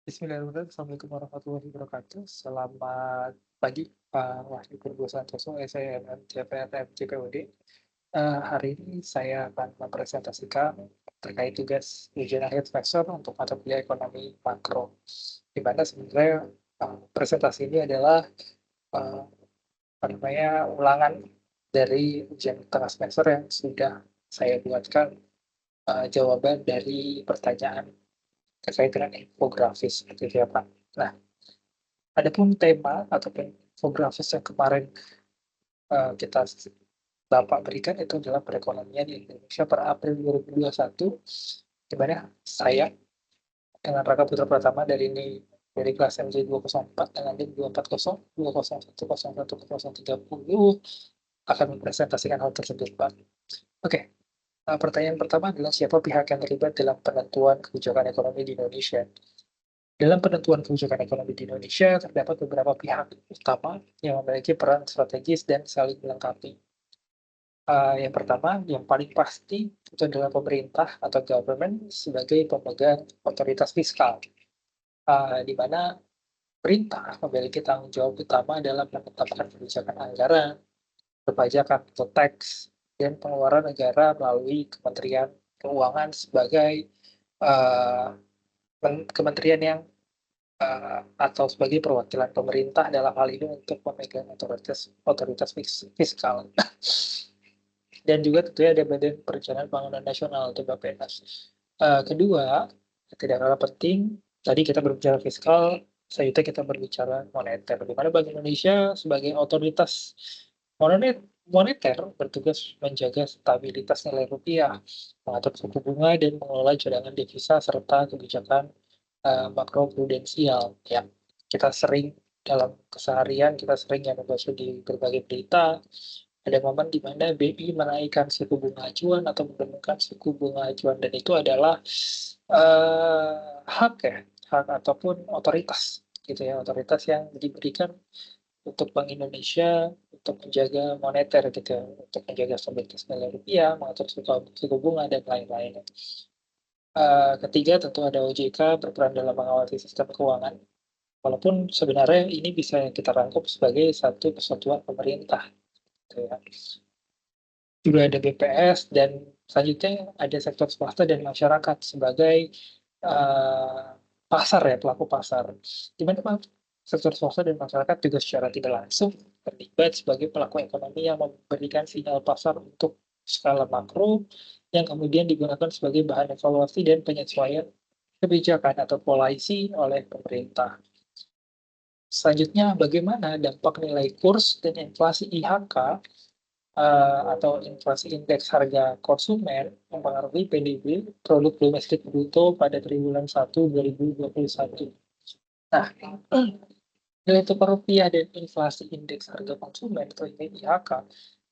Bismillahirrahmanirrahim. Assalamualaikum warahmatullahi wabarakatuh. Selamat pagi, Pak Wahyu Purwo Santoso, SIMM CPNM JPUD. Hari ini saya akan mempresentasikan terkait tugas ujian akhir semester untuk mata kuliah ekonomi makro. Di mana sebenarnya presentasi ini adalah eh, apa namanya ulangan dari ujian tengah semester yang sudah saya buatkan jawaban dari pertanyaan terkait dengan infografis seperti itu ya Pak. Nah, adapun tema ataupun infografis yang kemarin kita Bapak berikan itu adalah perekonomian di Indonesia per April 2021, di mana saya dengan Raka Putra Pratama dari kelas MJ 204 dengan NIM 240 201 akan mempresentasikan hal tersebut, Pak. Oke, pertanyaan pertama adalah siapa pihak yang terlibat dalam penentuan kebijakan ekonomi di Indonesia? Dalam penentuan kebijakan ekonomi di Indonesia, terdapat beberapa pihak utama yang memiliki peran strategis dan saling melengkapi. Yang pertama, yang paling pasti itu adalah pemerintah atau government sebagai pemegang otoritas fiskal, di mana pemerintah memiliki tanggung jawab utama dalam menetapkan kebijakan anggaran, perpajakan atau tax, dan pengeluaran negara melalui Kementerian Keuangan sebagai uh, kementerian yang atau sebagai perwakilan pemerintah dalam hal ini untuk memegang otoritas otoritas fiskal. Dan juga tentunya ada Badan Perencanaan Pembangunan Nasional atau Bappenas. Kedua, tidak kalah penting, tadi kita berbicara fiskal, selanjutnya kita berbicara moneter. Di mana Bank Indonesia sebagai otoritas moneter bertugas menjaga stabilitas nilai rupiah, mengatur suku bunga, dan mengelola cadangan devisa serta kebijakan makroprudensial. Ya, kita sering dalam keseharian kita sering yang membahas di berbagai berita ada momen di mana BI menaikkan suku bunga acuan atau menurunkan suku bunga acuan dan itu adalah hak ya, hak ataupun otoritas gitu ya, otoritas yang diberikan untuk Bank Indonesia untuk menjaga moneter gitu ya, untuk menjaga stabilitas nilai rupiah, mengatur suku bunga dan lain-lain. Ketiga tentu ada OJK berperan dalam mengawasi sistem keuangan. Walaupun sebenarnya ini bisa kita rangkum sebagai satu kesatuan pemerintah, gitu ya. Juga ada BPS dan selanjutnya ada sektor swasta dan masyarakat sebagai uh, pasar ya, pelaku pasar. Di mana sektor swasta dan masyarakat juga secara tidak langsung terlibat sebagai pelaku ekonomi yang memberikan sinyal pasar untuk skala makro yang kemudian digunakan sebagai bahan evaluasi dan penyesuaian kebijakan atau polisi oleh pemerintah. Selanjutnya, bagaimana dampak nilai kurs dan inflasi IHK atau inflasi indeks harga konsumen mempengaruhi PDB produk domestik bruto pada triwulan 1 2021. Nah, nilai tukar rupiah dan inflasi indeks harga konsumen atau IHK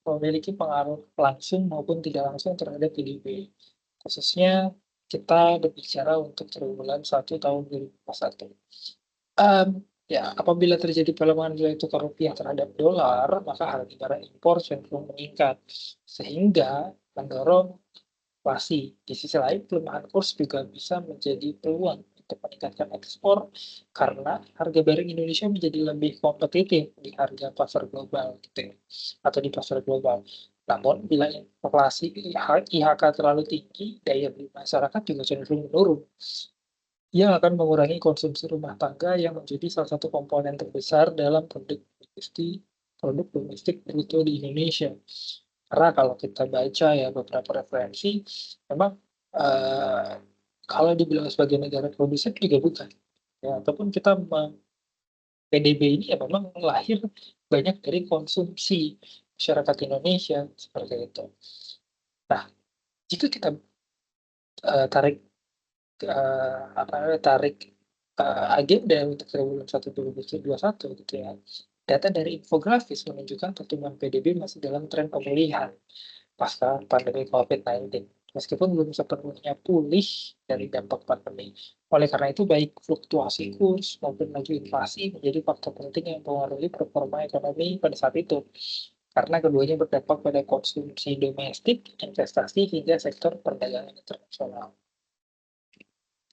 memiliki pengaruh langsung maupun tidak langsung terhadap PDB. Khususnya kita berbicara untuk triwulan 1 tahun 2021. Ya, apabila terjadi pelemahan nilai tukar rupiah terhadap dolar, maka harga barang impor cenderung meningkat, sehingga mendorong inflasi. Di sisi lain, pelemahan kurs juga bisa menjadi peluang untuk meningkatkan ekspor karena harga barang Indonesia menjadi lebih kompetitif di harga pasar global, gitu ya, atau di pasar global. Namun, bila inflasi IHK terlalu tinggi, daya beli masyarakat juga cenderung menurun yang akan mengurangi konsumsi rumah tangga yang menjadi salah satu komponen terbesar dalam produk domestik bruto di Indonesia. Karena kalau kita baca ya beberapa referensi, memang eh, kalau dibilang sebagai negara produsen juga bukan. Ya, ataupun kita PDB ini ya memang lahir banyak dari konsumsi masyarakat Indonesia seperti itu. Nah, jika kita tarik apa namanya, tarik agenda untuk triwulan 1 2021 gitu ya. Data dari infografis menunjukkan pertumbuhan PDB masih dalam tren pemulihan pasca pandemi COVID-19. Meskipun belum sepenuhnya pulih dari dampak pandemi. Oleh karena itu, baik fluktuasi kurs maupun laju inflasi menjadi faktor penting yang mempengaruhi performa ekonomi pada saat itu. Karena keduanya berdampak pada konsumsi domestik, investasi, hingga sektor perdagangan internasional.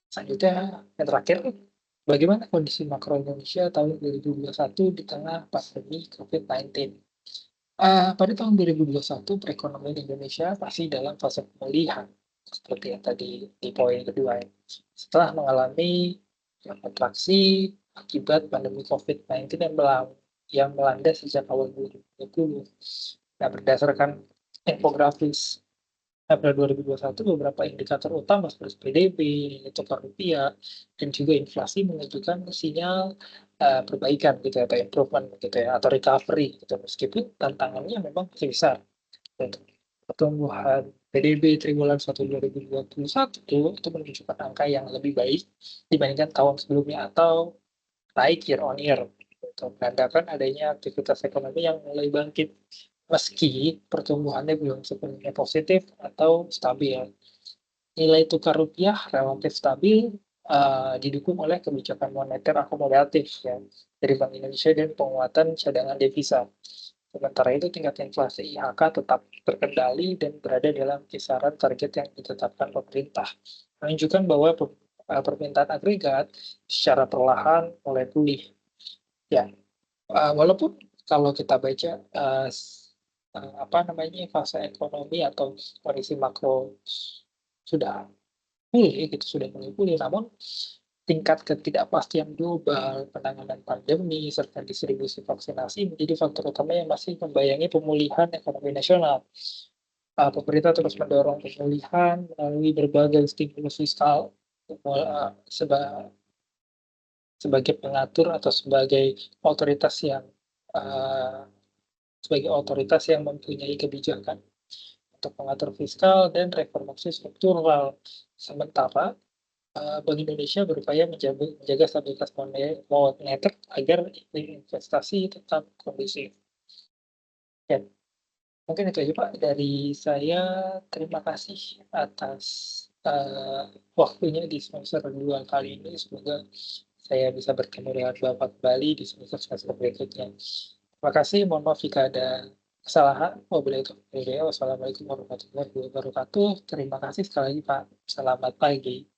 Selanjutnya, yang terakhir, Bagaimana kondisi makro Indonesia tahun 2021 di tengah pandemi COVID-19? Pada tahun 2021, perekonomian Indonesia masih dalam fase pemulihan, seperti yang tadi di poin kedua ya. Setelah mengalami kontraksi akibat pandemi COVID-19 yang melanda sejak awal 2020. Nah, berdasarkan infografis April 2021, beberapa indikator utama seperti PDB, nilai tukar rupiah, dan juga inflasi menunjukkan sinyal perbaikan gitu ya, atau improvement gitu ya, atau recovery gitu. Meskipun tantangannya memang masih besar. Untuk pertumbuhan PDB triwulan 1 2021 itu menunjukkan angka yang lebih baik dibandingkan tahun sebelumnya atau naik year on year. Gitu. Menandakan adanya aktivitas ekonomi yang mulai bangkit meski pertumbuhannya belum sepenuhnya positif atau stabil. Nilai tukar rupiah relatif stabil didukung oleh kebijakan moneter akomodatif ya dari Bank Indonesia dan penguatan cadangan devisa. Sementara itu tingkat inflasi IHK tetap terkendali dan berada dalam kisaran target yang ditetapkan pemerintah. Menunjukkan bahwa permintaan agregat secara perlahan mulai pulih. Ya, walaupun kalau kita baca apa namanya fase ekonomi atau kondisi makro sudah pulih gitu, sudah mulai pulih, namun tingkat ketidakpastian global, penanganan pandemi, serta distribusi vaksinasi menjadi faktor utama yang masih membayangi pemulihan ekonomi nasional. Pemerintah terus mendorong pemulihan melalui berbagai stimulus fiskal sebagai pengatur atau otoritas yang uh, sebagai otoritas yang mempunyai kebijakan untuk mengatur fiskal dan reformasi struktural. Sementara Bank Indonesia berupaya menjaga stabilitas moneter agar iklim investasi tetap kondusif. Ya, mungkin itu aja Pak dari saya. Terima kasih atas waktunya di semester 2 kali ini. Semoga saya bisa bertemu dengan Bapak kembali di semester-semester berikutnya. Terima kasih, mohon maaf jika ada kesalahan. Wabillahi taufiq wal hidayah. Wassalamualaikum warahmatullahi wabarakatuh. Terima kasih sekali lagi Pak. Selamat pagi.